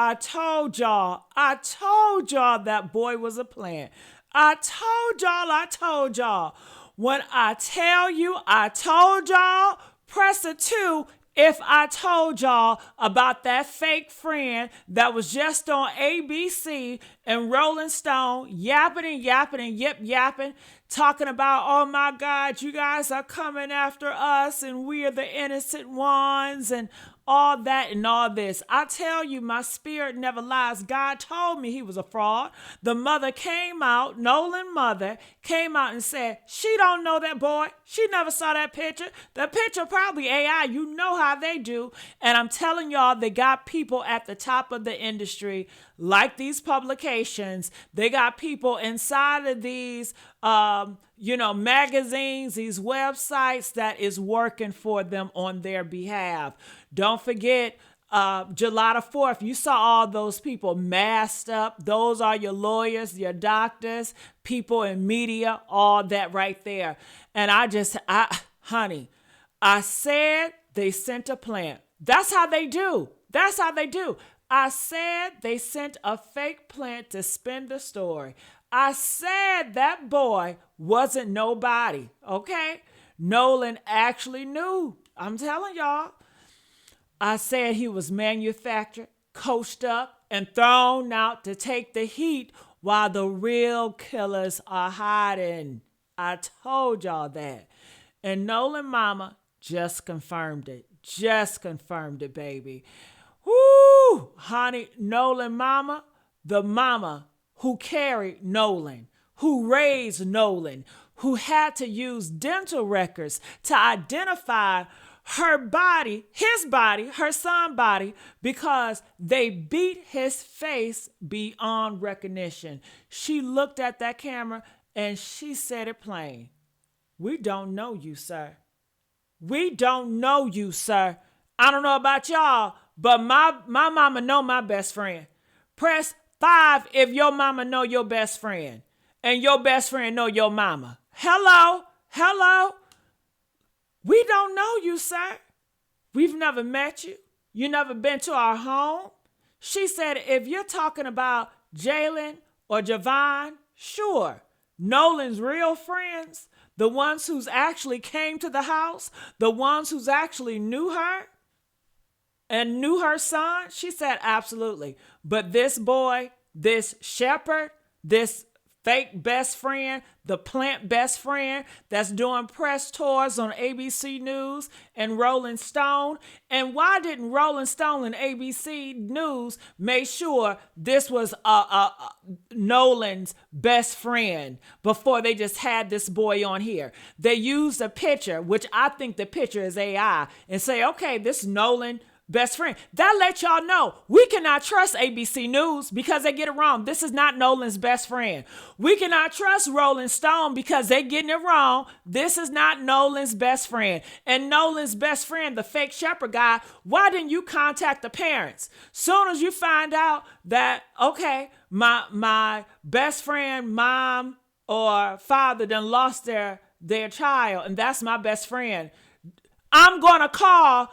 I told y'all that boy was a plant. I told y'all. When I tell you, I told y'all, press a 2 if I told y'all about that fake friend that was just on ABC and Rolling Stone, yapping and yapping, talking about, oh my God, you guys are coming after us and we are the innocent ones and all that and all this. I tell you, my spirit never lies. God told me he was a fraud. The mother came out, Nolan mother, came out and said, she don't know that boy. She never saw that picture. The picture probably AI. You know how they do. And I'm telling y'all, they got people at the top of the industry, like these publications. They got people inside of these magazines, these websites that is working for them on their behalf. Don't forget, July the 4th, you saw all those people masked up. Those are your lawyers, your doctors, people in media, all that right there. And honey, I said they sent a plant. That's how they do. I said they sent a fake plant to spin the story. I said that boy wasn't nobody, okay? Nolan actually knew. I'm telling y'all. I said he was manufactured, coached up, and thrown out to take the heat while the real killers are hiding. I told y'all that. And Nolan mama just confirmed it. Baby. Woo! Honey, Nolan mama, the mama who carried Nolan, who raised Nolan, who had to use dental records to identify her body, his body, her son's body, because they beat his face beyond recognition. She looked at that camera and she said it plain. We don't know you, sir. We don't know you, sir. I don't know about y'all, but my mama know my best friend. Press 5 if your mama know your best friend and your best friend know your mama. Hello. We don't know you, sir. We've never met you. You never been to our home. She said, if you're talking about Jalen or Javon, sure. Nolan's real friends, the ones who's actually came to the house, the ones who's actually knew her and knew her son, she said, absolutely. But this boy, this shepherd, this fake best friend, the plant best friend that's doing press tours on ABC News and Rolling Stone. And why didn't Rolling Stone and ABC News make sure this was Nolan's best friend before they just had this boy on here? They used a picture, which I think the picture is AI, and say, okay, this is Nolan best friend. That let y'all know we cannot trust ABC News because they get it wrong. This is not Nolan's best friend. We cannot trust Rolling Stone because they getting it wrong. This is not Nolan's best friend. And Nolan's best friend, the fake shepherd guy, why didn't you contact the parents? Soon as you find out that, okay, my best friend, mom or father done lost their child, and that's my best friend, I'm going to call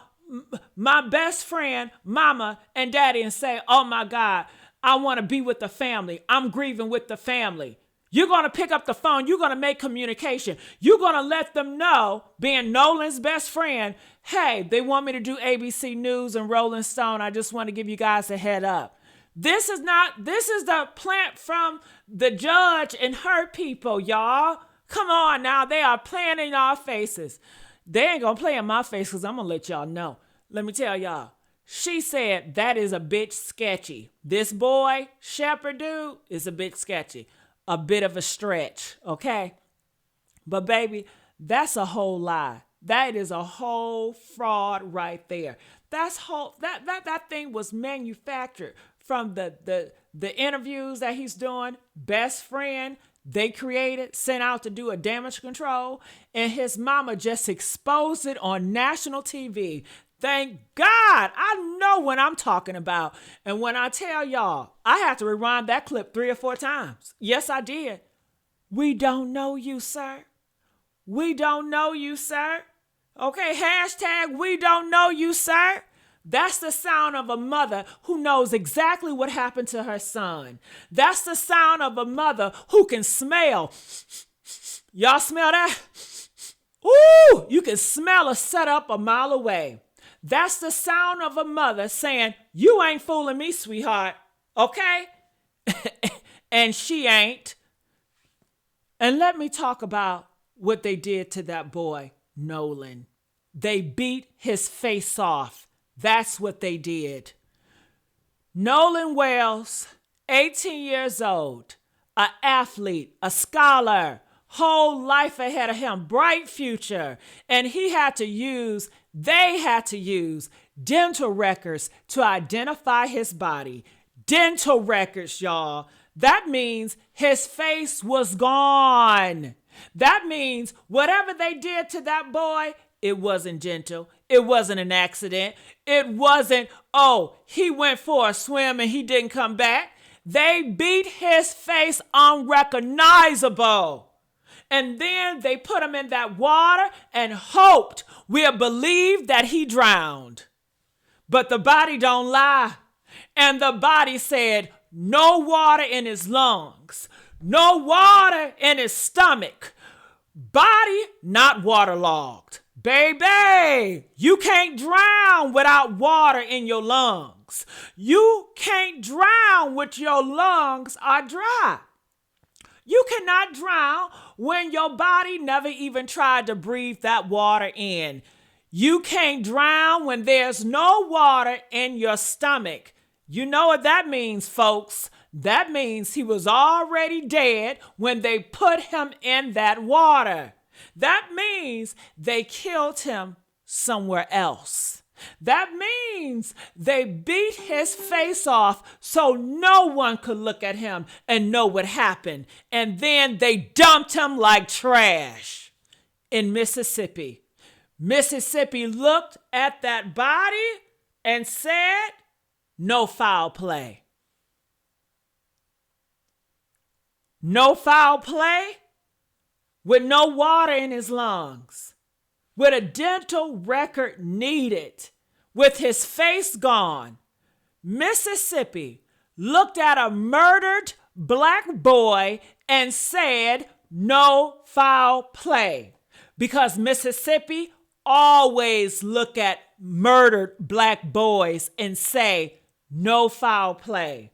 my best friend, mama and daddy, and say, oh my God, I want to be with the family. I'm grieving with the family. You're going to pick up the phone. You're going to make communication. You're going to let them know, being Nolan's best friend, hey, they want me to do ABC News and Rolling Stone. I just want to give you guys a head up. This is the plant from the judge and her people, y'all. Come on now. They are playing in our faces. They ain't going to play in my face because I'm going to let y'all know. Let me tell y'all. She said that is a bit sketchy. This boy, shepherd dude, is a bit sketchy. A bit of a stretch, okay? But baby, that's a whole lie. That is a whole fraud right there. That thing was manufactured from the interviews that he's doing. Best friend, they created, sent out to do a damage control, and his mama just exposed it on national TV. Thank God. I know what I'm talking about. And when I tell y'all, I had to rewind that clip 3 or 4 times. Yes, I did. We don't know you, sir. We don't know you, sir. Okay, hashtag we don't know you, sir. That's the sound of a mother who knows exactly what happened to her son. That's the sound of a mother who can smell. Y'all smell that? Ooh, you can smell a setup a mile away. That's the sound of a mother saying, you ain't fooling me, sweetheart, okay? And she ain't. And let me talk about what they did to that boy, Nolan. They beat his face off. That's what they did. Nolan Wells, 18 years old, an athlete, a scholar, whole life ahead of him, bright future. And they had to use dental records to identify his body. Dental records, y'all. That means his face was gone. That means whatever they did to that boy, it wasn't gentle. It wasn't an accident. It wasn't, oh, he went for a swim and he didn't come back. They beat his face unrecognizable. And then they put him in that water and hoped, we'll believe that he drowned. But the body don't lie. And the body said, no water in his lungs, no water in his stomach, body not waterlogged. Baby, you can't drown without water in your lungs. You can't drown with your lungs are dry. You cannot drown when your body never even tried to breathe that water in. You can't drown when there's no water in your stomach. You know what that means, folks. That means he was already dead when they put him in that water. That means they killed him somewhere else. That means they beat his face off so no one could look at him and know what happened. And then they dumped him like trash in Mississippi. Mississippi looked at that body and said, no foul play. No foul play with no water in his lungs, with a dental record needed, with his face gone. Mississippi looked at a murdered black boy and said, no foul play. Because Mississippi always look at murdered black boys and say, no foul play.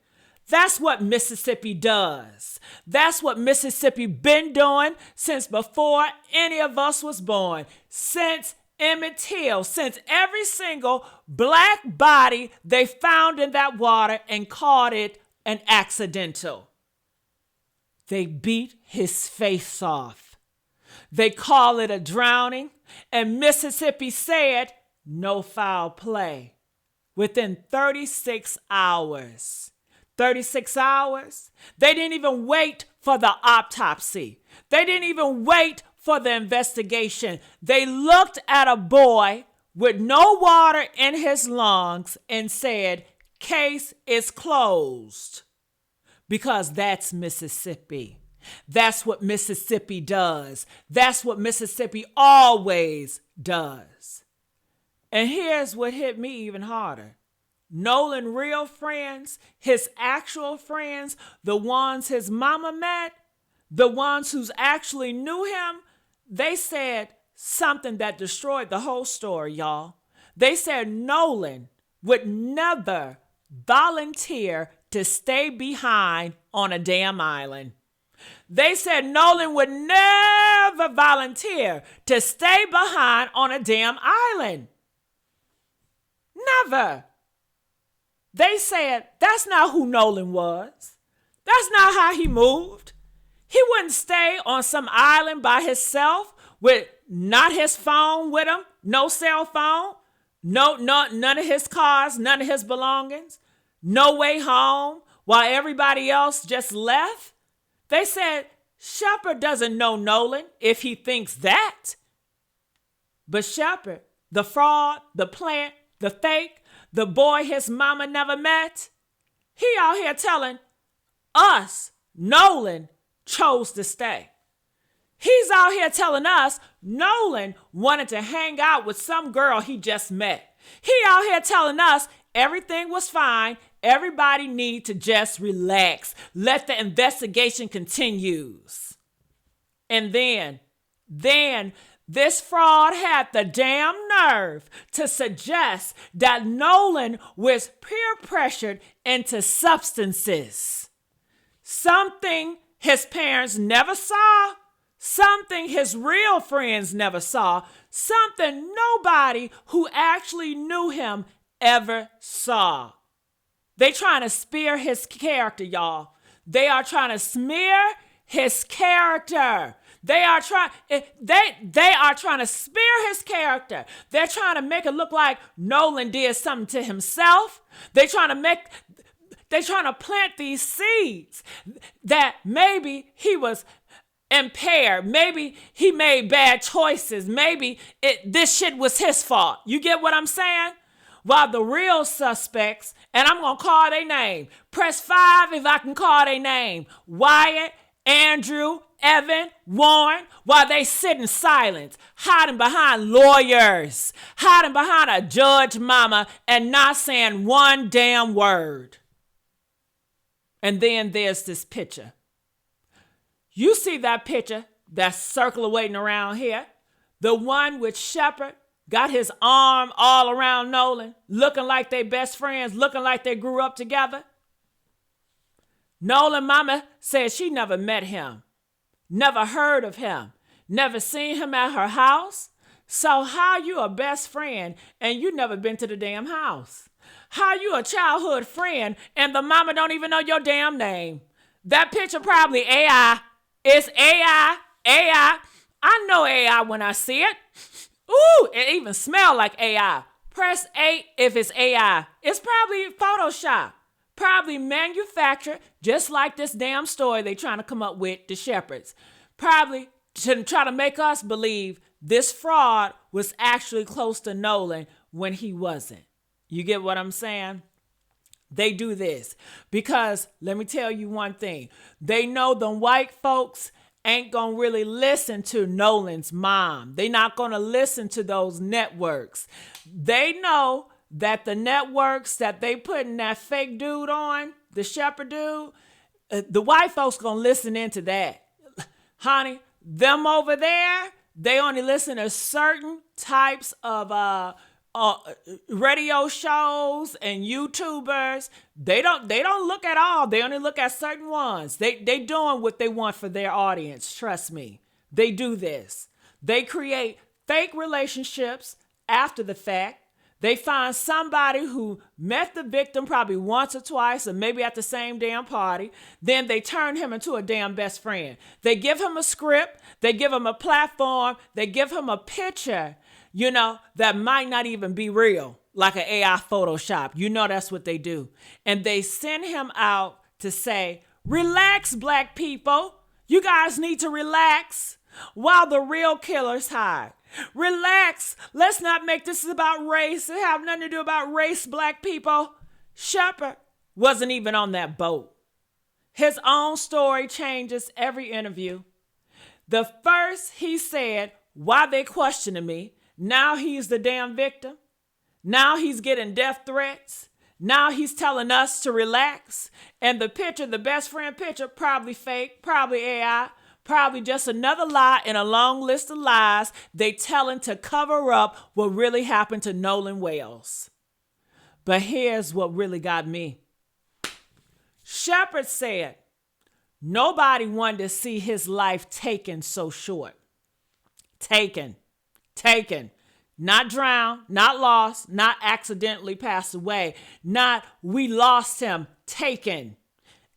That's what Mississippi does. That's what Mississippi been doing since before any of us was born. Since Emmett Till, since every single black body they found in that water and called it an accidental. They beat his face off. They call it a drowning, and Mississippi said, no foul play. Within 36 hours. 36 hours? They didn't even wait for the autopsy. They didn't even wait for the investigation. They looked at a boy with no water in his lungs and said, case is closed. Because that's Mississippi. That's what Mississippi does. That's what Mississippi always does. And here's what hit me even harder. Nolan real friends, his actual friends, the ones his mama met, the ones who actually knew him, they said something that destroyed the whole story, y'all. They said Nolan would never volunteer to stay behind on a damn island. They said Nolan would never volunteer to stay behind on a damn island. Never. They said that's not who Nolan was. That's not how he moved. He wouldn't stay on some island by himself with not his phone with him, no cell phone, none of his cars, none of his belongings, no way home while everybody else just left. They said Shepard doesn't know Nolan if he thinks that. But Shepard, the fraud, the plant, the fake, the boy his mama never met, he out here telling us Nolan chose to stay. He's out here telling us Nolan wanted to hang out with some girl he just met. He out here telling us everything was fine. Everybody need to just relax. Let the investigation continues. And then this fraud had the damn nerve to suggest that Nolan was peer pressured into substances. Something his parents never saw, something his real friends never saw, something nobody who actually knew him ever saw. They trying to smear his character, y'all. They are trying to smear his character. They are trying to smear his character. They're trying to make it look like Nolan did something to himself. They're trying to plant these seeds that maybe he was impaired. Maybe he made bad choices. Maybe this shit was his fault. You get what I'm saying? While the real suspects, and I'm going to call their name. Press 5 if I can call their name. Wyatt, Andrew, Evan, Warren, while they sit in silence, hiding behind lawyers, hiding behind a judge mama, and not saying one damn word. And then there's this picture. You see that picture that's circulating around here? The one with Shepard got his arm all around Nolan, looking like they best friends, looking like they grew up together. Nolan mama said she never met him, never heard of him, never seen him at her house. So how you a best friend and you never been to the damn house? How you a childhood friend and the mama don't even know your damn name? That picture probably AI. It's AI. I know AI when I see it. Ooh, it even smells like AI. Press 8 if it's AI. It's probably Photoshop. Probably manufactured just like this damn story they trying to come up with, the Shepherds. Probably to try to make us believe this fraud was actually close to Nolan when he wasn't. You get what I'm saying? They do this because, let me tell you one thing. They know the white folks ain't gonna really listen to Nolan's mom. They not gonna listen to those networks. They know that the networks that they putting that fake dude on, the Shepherd dude, the white folks gonna listen into that. Honey, them over there, they only listen to certain types of radio shows and YouTubers. They don't look at all. They only look at certain ones. They doing what they want for their audience. Trust me. They do this. They create fake relationships after the fact. They find somebody who met the victim probably once or twice or maybe at the same damn party. Then they turn him into a damn best friend. They give him a script. They give him a platform. They give him a picture, that might not even be real, like an AI Photoshop. That's what they do. And they send him out to say, relax, black people. You guys need to relax while the real killers hide. Relax. Let's not make this about race. It have nothing to do about race, black people. Shepard wasn't even on that boat. His own story changes every interview. The first he said, why they questioning me? Now he's the damn victim. Now he's getting death threats. Now he's telling us to relax. And the picture, the best friend picture, probably fake, probably AI, probably just another lie in a long list of lies they telling to cover up what really happened to Nolan Wales. But here's what really got me. Shepard said nobody wanted to see his life taken so short. Taken. Not drowned, not lost, not accidentally passed away, not we lost him, taken.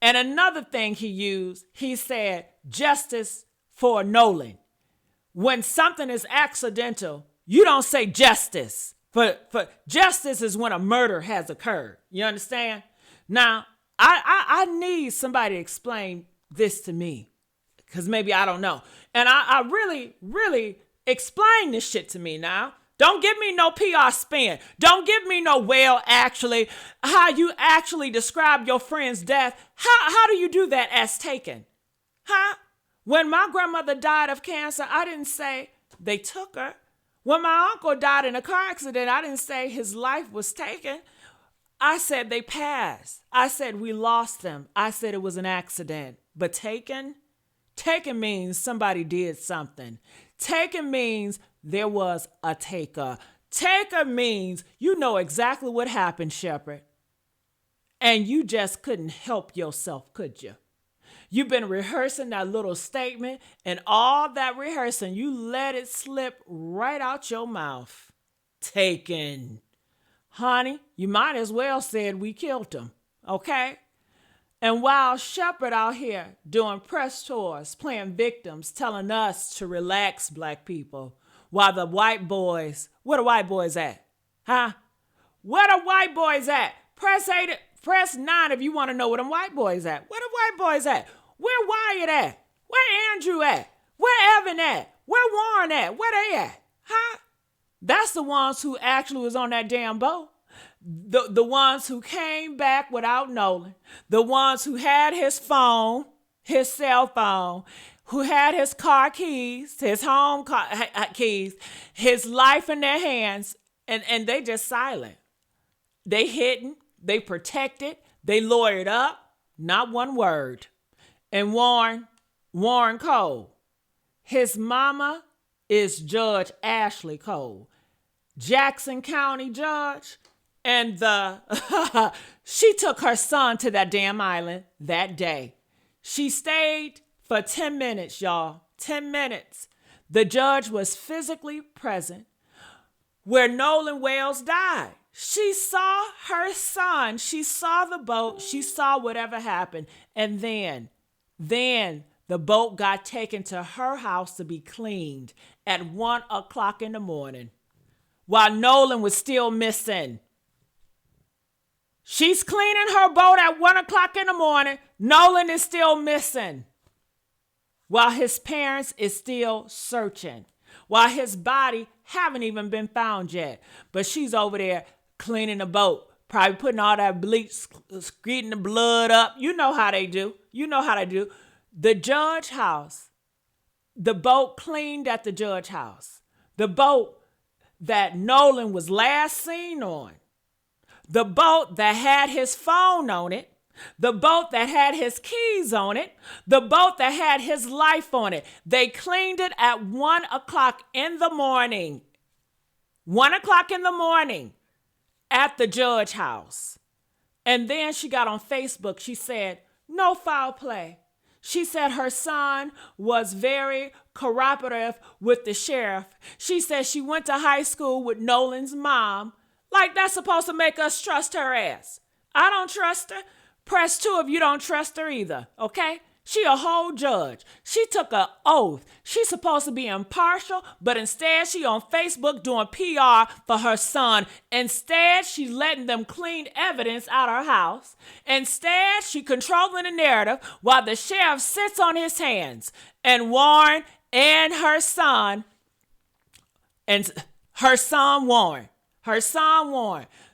And another thing he used, he said, justice for Nolan. When something is accidental, you don't say justice. For justice is when a murder has occurred. You understand? Now, I need somebody to explain this to me, because maybe I don't know. And I really explain this shit to me now. Don't give me no PR spin. Don't give me no, well, actually, how you actually describe your friend's death. How do you do that as taken? Huh? When my grandmother died of cancer, I didn't say they took her. When my uncle died in a car accident, I didn't say his life was taken. I said they passed. I said we lost them. I said it was an accident. But taken? Taken means somebody did something. Taken means there was a taker. Taker means you know exactly what happened, Shepherd. And you just couldn't help yourself, could you? You've been rehearsing that little statement, and all that rehearsing, you let it slip right out your mouth. Taken. Honey, you might as well said we killed him, okay? And while Shepherd out here doing press tours, playing victims, telling us to relax, black people, while the white boys, where the white boys at? Huh? Where the white boys at? Press 9 if you want to know where them white boys at. Where the white boys at? Where Wyatt at? Where Andrew at? Where Evan at? Where Warren at? Where they at? Huh? That's the ones who actually was on that damn boat. The ones who came back without Nolan. The ones who had his phone, his cell phone, who had his car keys, his home keys, his life in their hands, and they just silent. They hidden, they protected, they lawyered up, not one word. And Warren Cole, his mama is Judge Ashley Cole, Jackson County judge, and she took her son to that damn island that day. She stayed for 10 minutes, y'all, 10 minutes. The judge was physically present where Nolan Wales died. She saw her son. She saw the boat. She saw whatever happened. And then the boat got taken to her house to be cleaned at 1 o'clock in the morning while Nolan was still missing. She's cleaning her boat at 1 o'clock in the morning. Nolan is still missing while his parents is still searching, while his body haven't even been found yet. But she's over there cleaning the boat, probably putting all that bleach, screeding the blood up. You know how they do. The judge house, the boat cleaned at the judge house, the boat that Nolan was last seen on, the boat that had his phone on it, the boat that had his keys on it, the boat that had his life on it. They cleaned it at 1 o'clock in the morning. 1 o'clock in the morning at the judge house. And then she got on Facebook. She said, no foul play. She said her son was very cooperative with the sheriff. She said she went to high school with Nolan's mom. Like that's supposed to make us trust her ass. I don't trust her. Press 2 if you don't trust her either, okay? She a whole judge. She took an oath. She's supposed to be impartial, but instead she on Facebook doing PR for her son. Instead, she's letting them clean evidence out her house. Instead, she controlling the narrative while the sheriff sits on his hands. And Warren and her son Warren,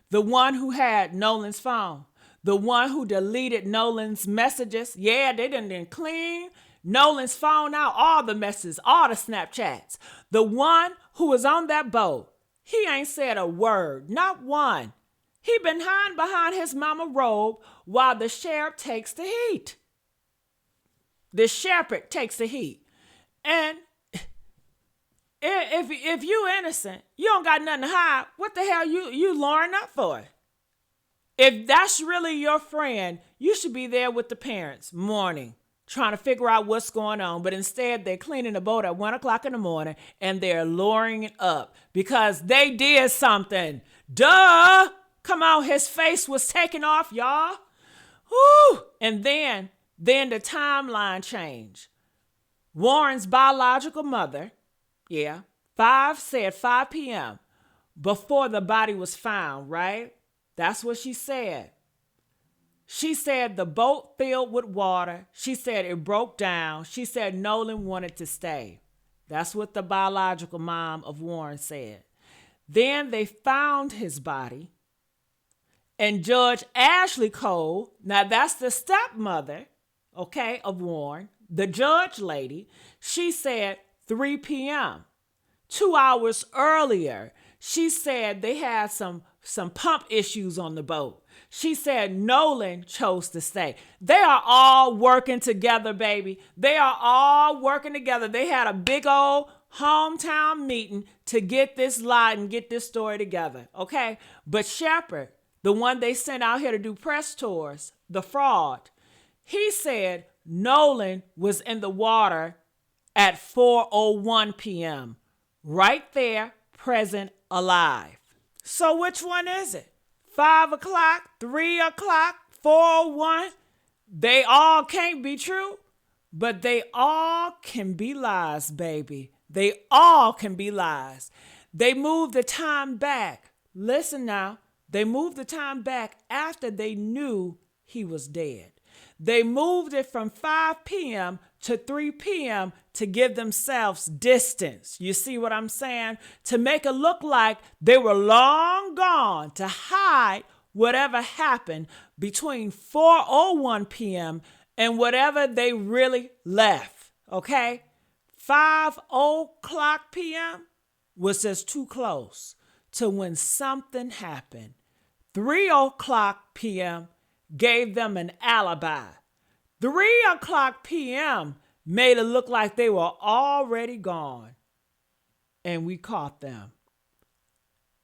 the one who had Nolan's phone, the one who deleted Nolan's messages. Yeah, they didn't clean Nolan's phone out, all the messages, all the Snapchats. The one who was on that boat, he ain't said a word, not one. He been hiding behind his mama robe while the sheriff takes the heat. The shepherd takes the heat. And if you innocent, you don't got nothing to hide, what the hell you lawyering up for? If that's really your friend, you should be there with the parents mourning, trying to figure out what's going on. But instead, they're cleaning the boat at 1 o'clock in the morning and they're lowering it up because they did something. Duh! Come on, his face was taken off, y'all. Woo! And then the timeline changed. Warren's biological mother, 5 p.m. before the body was found, right? That's what she said. She said the boat filled with water. She said it broke down. She said Nolan wanted to stay. That's what the biological mom of Warren said. Then they found his body. And Judge Ashley Cole, now that's the stepmother, of Warren, the judge lady, she said 3 p.m. 2 hours earlier, she said they had some pump issues on the boat. She said Nolan chose to stay. They are all working together, baby. They are all working together. They had a big old hometown meeting to get this lie and get this story together, okay? But Shepard, the one they sent out here to do press tours, the fraud, he said Nolan was in the water at 4:01 p.m., right there, present, alive. So which one is it? 5 o'clock, 3 o'clock, 4:01? They all can't be true, but they all can be lies, baby. They all can be lies. They moved the time back. Listen now. They moved the time back after they knew he was dead. They moved it from 5 p.m. to 3 p.m. to give themselves distance. You see what I'm saying? To make it look like they were long gone, to hide whatever happened between 4:01 p.m. and whatever they really left. Okay? 5:00 p.m. was just too close to when something happened. 3:00 p.m. gave them an alibi. 3:00 p.m. made it look like they were already gone. And we caught them.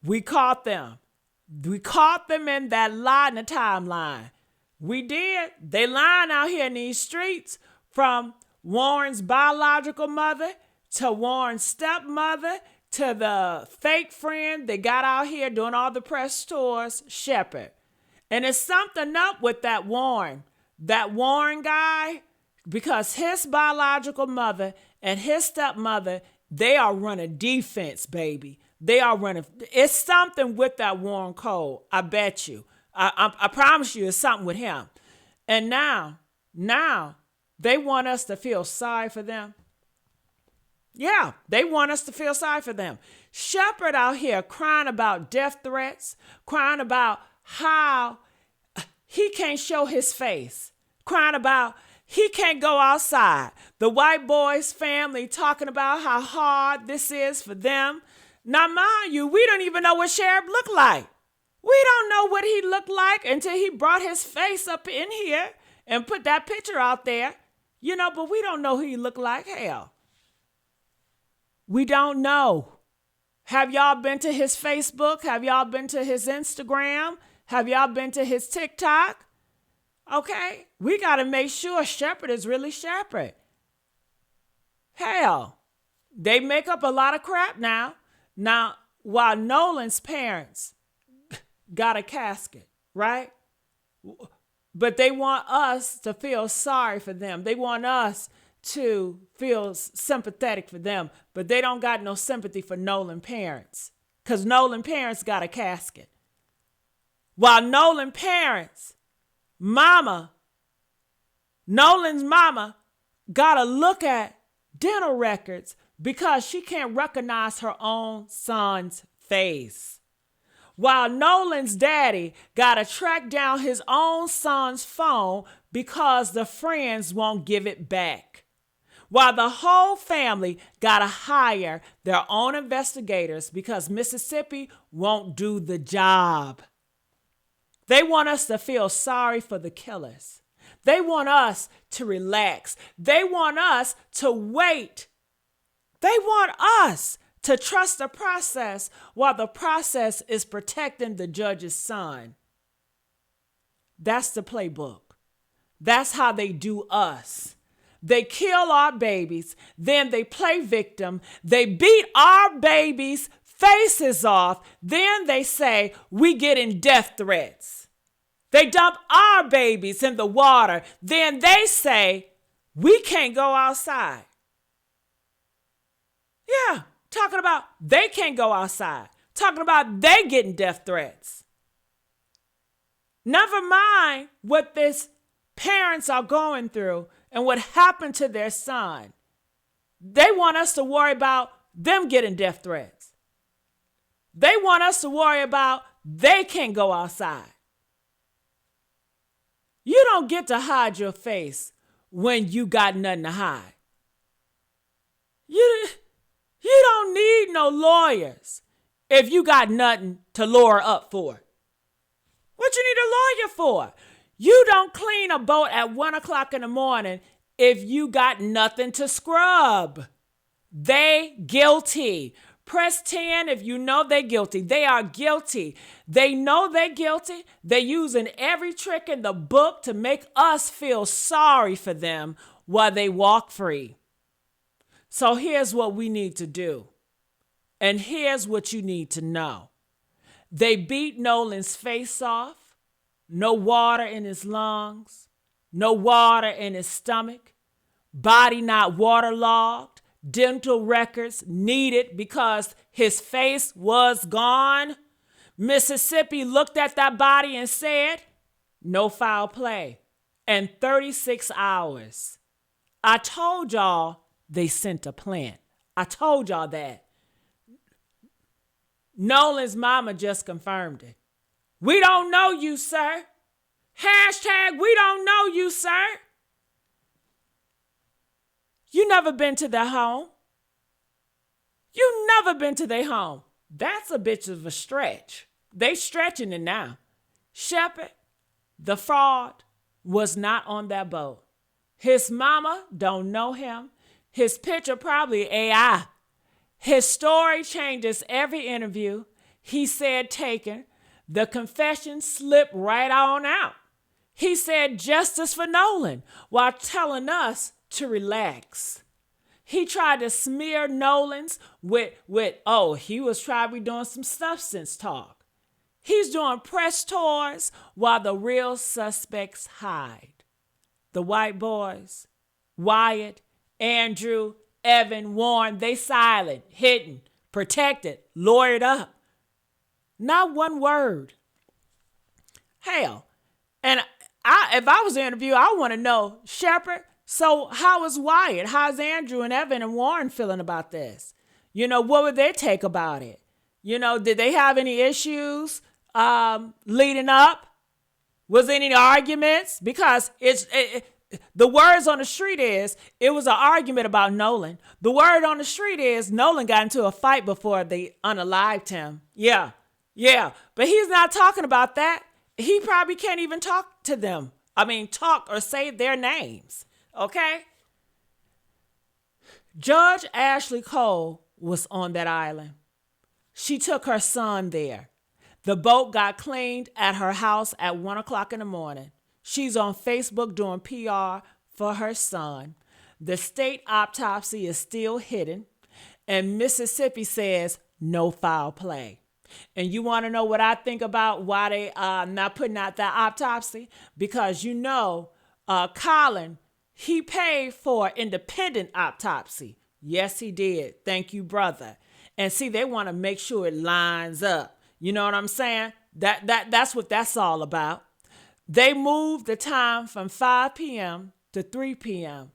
We caught them. We caught them in that lie in the timeline. We did. They lying out here in these streets, from Warren's biological mother to Warren's stepmother to the fake friend they got out here doing all the press tours, Shepard. And it's something up with that Warren guy, because his biological mother and his stepmother, they are running defense, baby. They are running. It's something with that Warren Cole. I bet you. I promise you it's something with him. And now they want us to feel sorry for them. Yeah, they want us to feel sorry for them. Shepard out here crying about death threats, crying about how he can't show his face, crying about he can't go outside. The white boy's family talking about how hard this is for them. Now, mind you, we don't even know what Sheriff looked like. We don't know what he looked like until he brought his face up in here and put that picture out there. But we don't know who he looked like. Hell, we don't know. Have y'all been to his Facebook? Have y'all been to his Instagram? Have y'all been to his TikTok? Okay, we got to make sure Shepard is really Shepard. Hell, they make up a lot of crap now. Now, while Nolan's parents got a casket, right? But they want us to feel sorry for them. They want us to feel sympathetic for them, but they don't got no sympathy for Nolan parents, because Nolan parents got a casket. While Nolan parents, Nolan's mama got to look at dental records because she can't recognize her own son's face. While Nolan's daddy got to track down his own son's phone because the friends won't give it back. While the whole family got to hire their own investigators because Mississippi won't do the job. They want us to feel sorry for the killers. They want us to relax. They want us to wait. They want us to trust the process while the process is protecting the judge's son. That's the playbook. That's how they do us. They kill our babies, then they play victim. They beat our babies' faces off, then they say we getting death threats. They dump our babies in the water, then they say we can't go outside. Yeah, talking about they can't go outside. Talking about they getting death threats. Never mind what these parents are going through and what happened to their son. They want us to worry about them getting death threats. They want us to worry about they can't go outside. You don't get to hide your face when you got nothing to hide. You don't need no lawyers if you got nothing to lawyer up for. What you need a lawyer for? You don't clean a boat at 1 o'clock in the morning if you got nothing to scrub. They guilty. Press 10 if you know they're guilty. They are guilty. They know they're guilty. They're using every trick in the book to make us feel sorry for them while they walk free. So here's what we need to do. And here's what you need to know. They beat Nolan's face off. No water in his lungs. No water in his stomach. Body not waterlogged. Dental records needed because his face was gone. Mississippi looked at that body and said, no foul play. And 36 hours. I told y'all they sent a plant. I told y'all that. Nolan's mama just confirmed it. We don't know you, sir. Hashtag we don't know you, sir. You never been to their home. You never been to their home. That's a bitch of a stretch. They stretching it now. Shepard, the fraud, was not on that boat. His mama don't know him. His picture probably AI. His story changes every interview. He said taken. The confession slipped right on out. He said justice for Nolan while telling us to relax. He tried to smear Nolan's with he was probably doing some substance talk. He's doing press tours while the real suspects hide. The white boys, Wyatt, Andrew, Evan, Warren, they silent, hidden, protected, lawyered up. Not one word. Hell, and if I was to interview, I want to know, Shepard, so how is Wyatt? How's Andrew and Evan and Warren feeling about this? What would they take about it? Did they have any issues leading up? Was there any arguments? Because the words on the street is it was an argument about Nolan. The word on the street is Nolan got into a fight before they unalived him. Yeah. But he's not talking about that. He probably can't even talk to them. Talk or say their names. Okay? Judge Ashley Cole was on that island. She took her son there. The boat got cleaned at her house at 1 o'clock in the morning. She's on Facebook doing PR for her son. The state autopsy is still hidden. And Mississippi says no foul play. And you want to know what I think about why they not putting out that autopsy? Because Colin, he paid for independent autopsy. Yes, he did. Thank you, brother. And see, they want to make sure it lines up. You know what I'm saying? That's what that's all about. They moved the time from 5 p.m. to 3 p.m.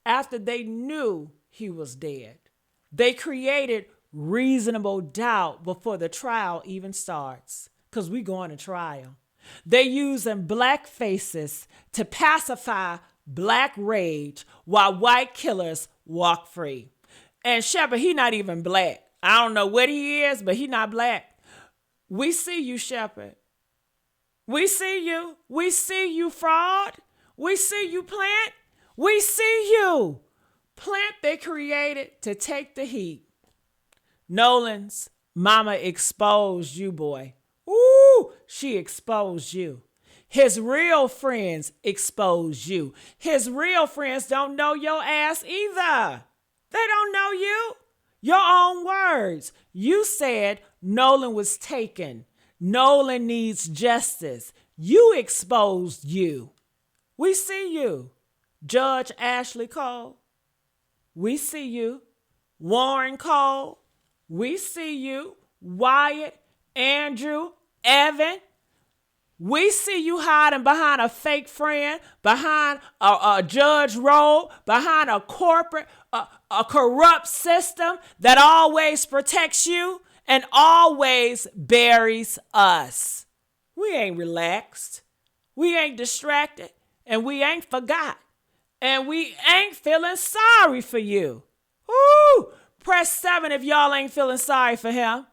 after they knew he was dead. They created reasonable doubt before the trial even starts, because we going to trial. They using black faces to pacify black rage while white killers walk free. And Shepard, he not even black. I don't know what he is, but he not black. We see you, Shepard. We see you. We see you, fraud. We see you, Plant. We see you. Plant they created to take the heat. Nolan's mama exposed you, boy. Ooh, she exposed you. His real friends exposed you. His real friends don't know your ass either. They don't know you. Your own words. You said Nolan was taken. Nolan needs justice. You exposed you. We see you. Judge Ashley Cole. We see you. Warren Cole. We see you. Wyatt, Andrew, Evan. We see you hiding behind a fake friend, behind a judge robe, behind a corporate, a corrupt system that always protects you and always buries us. We ain't relaxed. We ain't distracted. And we ain't forgot. And we ain't feeling sorry for you. Ooh, Press 7 if y'all ain't feeling sorry for him.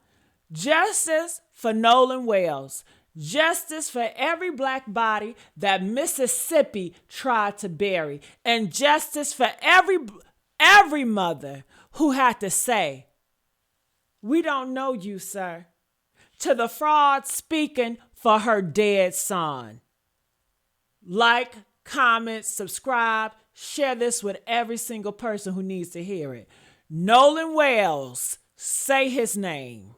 Justice for Nolan Wells. Justice for every black body that Mississippi tried to bury. And justice for every mother who had to say, "We don't know you, sir," to the fraud speaking for her dead son. Like, comment, subscribe, share this with every single person who needs to hear it. Nolan Wells, say his name.